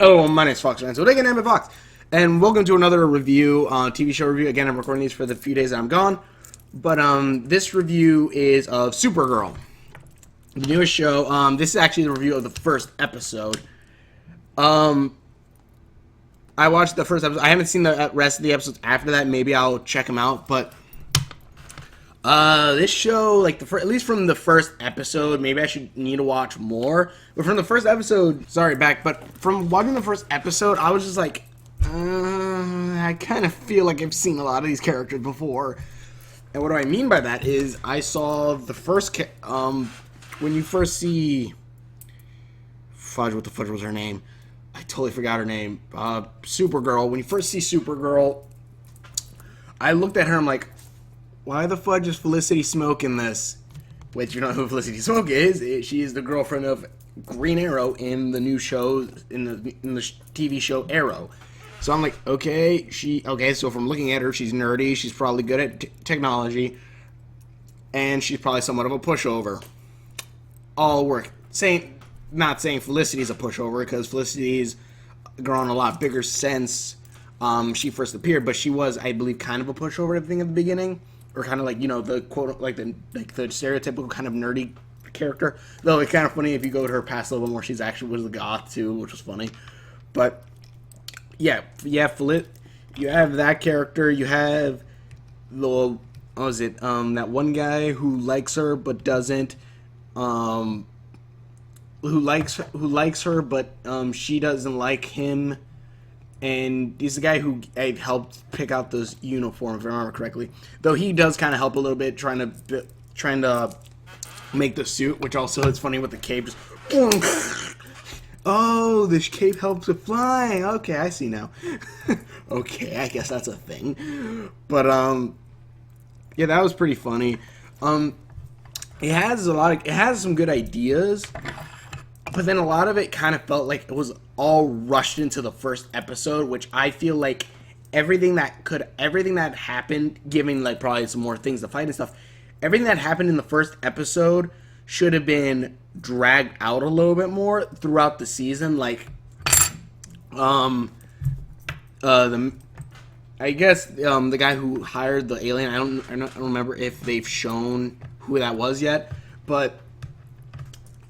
Oh, my name's Fox, so again, I'm Fox, and welcome to another review, TV show review. Again, I'm recording these for the few days that I'm gone, but this review is of Supergirl, the newest show. This is actually the review of the first episode. Um, I watched the first episode. I haven't seen the rest of the episodes after that. Maybe I'll check them out, but this show, like at least from the first episode, maybe I should need to watch more. But from the first episode, but from watching the first episode, I was just like, I kind of feel like I've seen a lot of these characters before. And what do I mean by that is I saw the first, when you first see, what the fudge was her name? I totally forgot her name. Supergirl. When you first see Supergirl, I looked at her, I'm like, why the fudge is Felicity Smoke in this? Which, you know who Felicity Smoke is. She is the girlfriend of Green Arrow in the new show, in the TV show Arrow. So I'm like, okay, so from looking at her, she's nerdy, she's probably good at technology, and she's probably somewhat of a pushover. All work. Not saying Felicity's a pushover, because Felicity's grown a lot bigger since she first appeared, but she was, I believe, kind of a pushover at the beginning. Or kind of like, you know, the quote, like the stereotypical kind of nerdy character. Though it's kind of funny if you go to her past a little bit more, she's actually was a goth too, which was funny. But yeah, you have that character. You have the that one guy who likes her but doesn't. Who likes her but she doesn't like him. And he's the guy who helped pick out those uniforms, if I remember correctly. Though he does kind of help a little bit, trying to make the suit, which also is funny with the cape. Just, oh, this cape helps with flying. Okay, I see now. Okay, I guess that's a thing. But yeah, that was pretty funny. It has some good ideas. But then a lot of it kind of felt like it was all rushed into the first episode, which I feel like everything that happened, giving like probably some more things to fight and stuff, everything that happened in the first episode should have been dragged out a little bit more throughout the season. Like, I guess the guy who hired the alien, I don't remember if they've shown who that was yet, but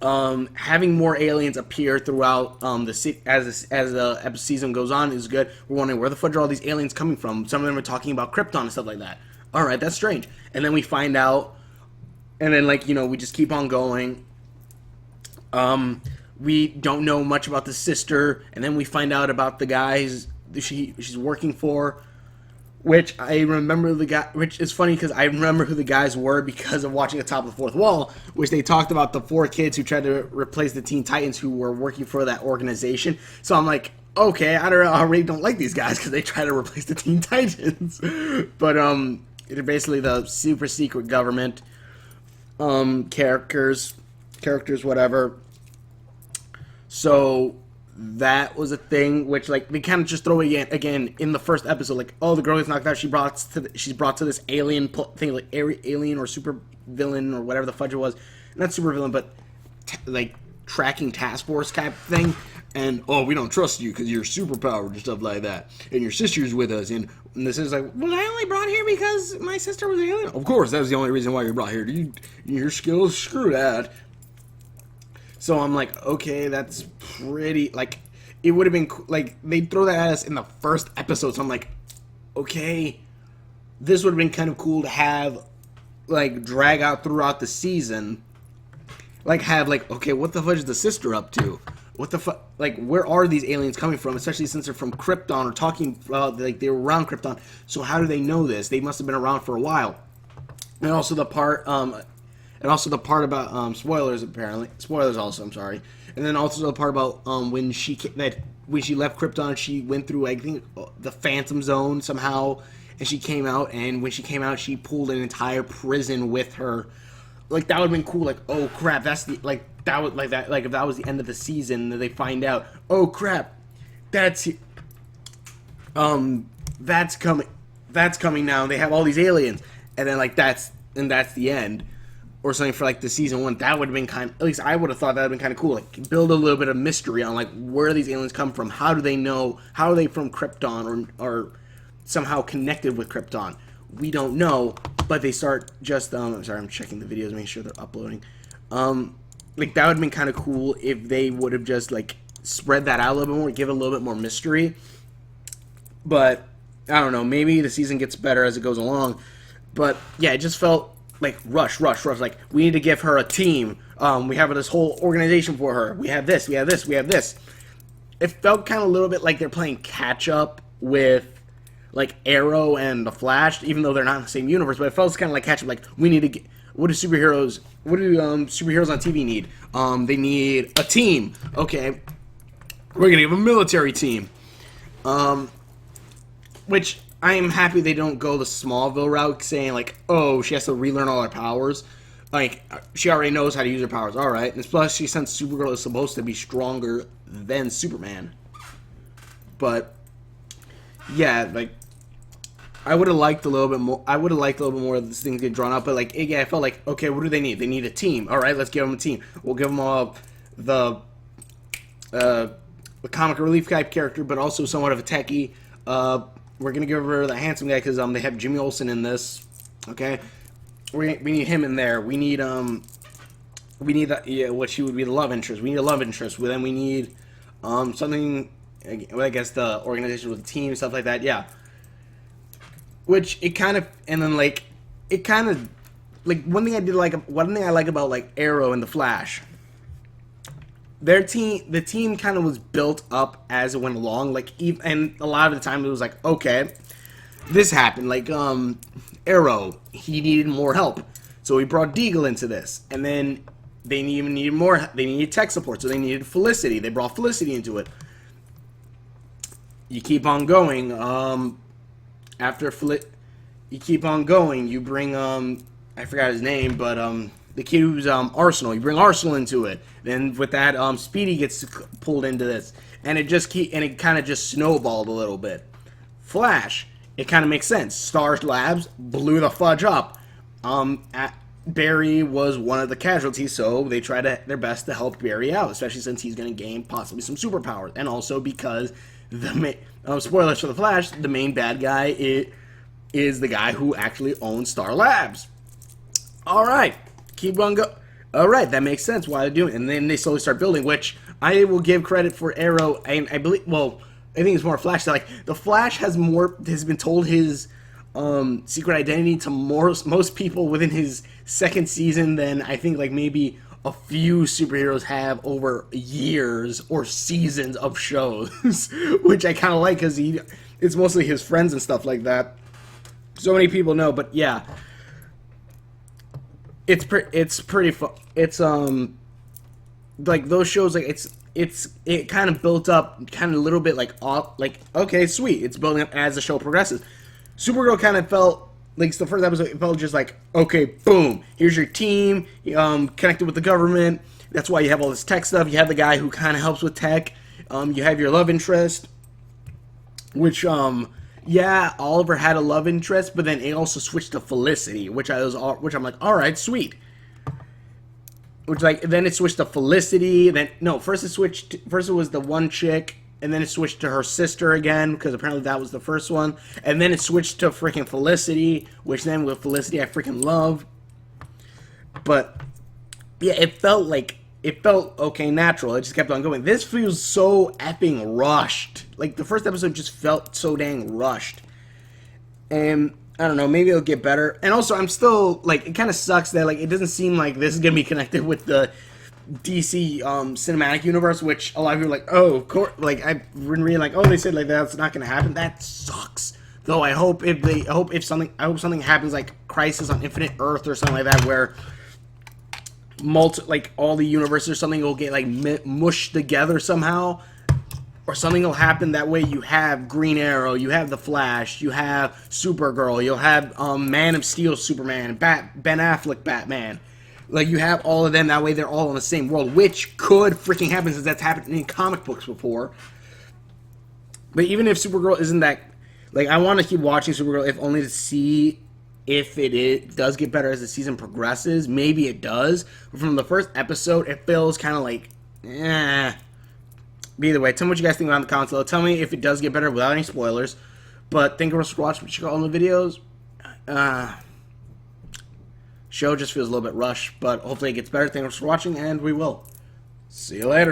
having more aliens appear throughout as the season goes on is good. We're wondering where the fudge are all these aliens coming from. Some of them are talking about Krypton and stuff like that. All right, that's strange. And then we find out, and then we just keep on going. We don't know much about the sister, and then we find out about the guys she's working for. Which I remember which is funny because I remember who the guys were because of watching The Top of the Fourth Wall, which they talked about the 4 kids who tried to replace the Teen Titans who were working for that organization. So I'm like, okay, I really don't like these guys because they try to replace the Teen Titans. But they're basically the super secret government characters, whatever. So that was a thing which they kind of just throw it again in the first episode, like, oh, the girl gets knocked out, she's brought to this alien thing, like alien or super villain or whatever the fudge it was, not super villain, but tracking task force type thing. And oh, we don't trust you because you're superpowered and stuff like that, and your sister's with us, and this is like, well, I only brought here because my sister was an alien. Of course, that was the only reason why you brought here. Your skills, screw that. So I'm like, okay, that's pretty, it would have been, they'd throw that at us in the first episode, so I'm like, okay, this would have been kind of cool to have, drag out throughout the season, okay, what the fudge is the sister up to? What the fuck, where are these aliens coming from, especially since they're from Krypton, or talking, they were around Krypton, so how do they know this? They must have been around for a while. And also the part about spoilers, apparently. Spoilers also, I'm sorry. And then also the part about when she left Krypton, she went through, I think, the Phantom Zone somehow, and she came out, and when she came out, she pulled an entire prison with her. That would have been cool. Oh crap, that's the, that was if that was the end of the season, and they find out, oh crap, that's coming now. They have all these aliens, and then that's the end. or something for like the season 1. That would have been at least I would have thought that would have been kind of cool. Like build a little bit of mystery on like where these aliens come from. How do they know? How are they from Krypton or somehow connected with Krypton? We don't know, but they start just I'm sorry, I'm checking the videos, making sure they're uploading. Like that would have been kind of cool if they would have just like spread that out a little bit more, give it a little bit more mystery. But I don't know, maybe the season gets better as it goes along. But yeah, it just felt like rush. Like we need to give her a team. We have this whole organization for her. We have this. It felt kind of a little bit like they're playing catch up with like Arrow and the Flash, even though they're not in the same universe. But it felt kind of like catch up. Like we need to get. What do superheroes on TV need? They need a team. Okay, we're gonna give a military team. Which I am happy they don't go the Smallville route, saying like, oh, she has to relearn all her powers. Like, she already knows how to use her powers. All right. And plus, since Supergirl is supposed to be stronger than Superman. But yeah, like I would have liked a little bit more. I would have liked a little bit more of this thing get drawn out. But like, yeah, I felt like, okay, what do they need? They need a team. All right, let's give them a team. We'll give them all the comic relief type character, but also somewhat of a techie. We're gonna give her the handsome guy because they have Jimmy Olsen in this. Okay, we need him in there. We need what she would be the love interest. We need a love interest. Then we need something. I guess the organization with the team, stuff like that. Yeah. Which it kind of, and then like it kind of like one thing I like about like Arrow and the Flash. The team kind of was built up as it went along, like, and a lot of the time it was like, okay, this happened, like, Arrow, he needed more help, so he brought Deagle into this, and then they needed tech support, so they needed Felicity, they brought Felicity into it. You keep on going, you keep on going, you bring, I forgot his name, but, the kid who's Arsenal. You bring Arsenal into it. Then with that, Speedy gets pulled into this, and it kind of just snowballed a little bit. Flash, it kind of makes sense. Star Labs blew the fudge up. Barry was one of the casualties, so they tried their best to help Barry out, especially since he's going to gain possibly some superpowers, and also because spoilers for the Flash, the main bad guy is the guy who actually owns Star Labs. All right. Keep on go. All right, that makes sense. Why they're doing it. And then they slowly start building, which I will give credit for Arrow. And I believe, well, I think it's more Flash. Like the Flash has been told his secret identity to most people within his second season than I think like maybe a few superheroes have over years or seasons of shows, which I kind of like because it's mostly his friends and stuff like that. So many people know, but yeah. It's pretty fun. It's like those shows, like it kind of built up kind of a little bit like okay, sweet, it's building up as the show progresses. Supergirl kind of felt like the first episode, it felt just like, okay, boom, here's your team, connected with the government. That's why you have all this tech stuff. You have the guy who kind of helps with tech. You have your love interest, which yeah, Oliver had a love interest, but then it also switched to Felicity, which I'm like, all right, sweet. Which like then it switched to Felicity. Then no, first it was the one chick, and then it switched to her sister again because apparently that was the first one, and then it switched to freaking Felicity, which then with Felicity I freaking love. But yeah, it felt okay, natural. It just kept on going. This feels so effing rushed. Like, the first episode just felt so dang rushed. And, I don't know, maybe it'll get better. And also, I'm still, like, it kind of sucks that, like, it doesn't seem like this is going to be connected with the DC cinematic universe, which a lot of people are like, oh, of course. Like, I've been reading, like, oh, they said, like, that's not going to happen. That sucks. Though I hope something happens, like Crisis on Infinite Earth or something like that, where like all the universes or something will get like mushed together somehow, or something will happen that way. You have Green Arrow, you have the Flash, you have Supergirl, you'll have Man of Steel Superman, Ben Affleck Batman. Like, you have all of them, that way they're all in the same world, which could freaking happen since that's happened in comic books before. But even if Supergirl isn't that, like, I want to keep watching Supergirl if only to see if does get better as the season progresses. Maybe it does. But from the first episode, it feels kind of like, eh. But either way, tell me what you guys think about it in the comments below. Tell me if it does get better without any spoilers. But thank you for watching. Check out all the videos. Show just feels a little bit rushed, but hopefully it gets better. Thank you for watching, and we will see you later.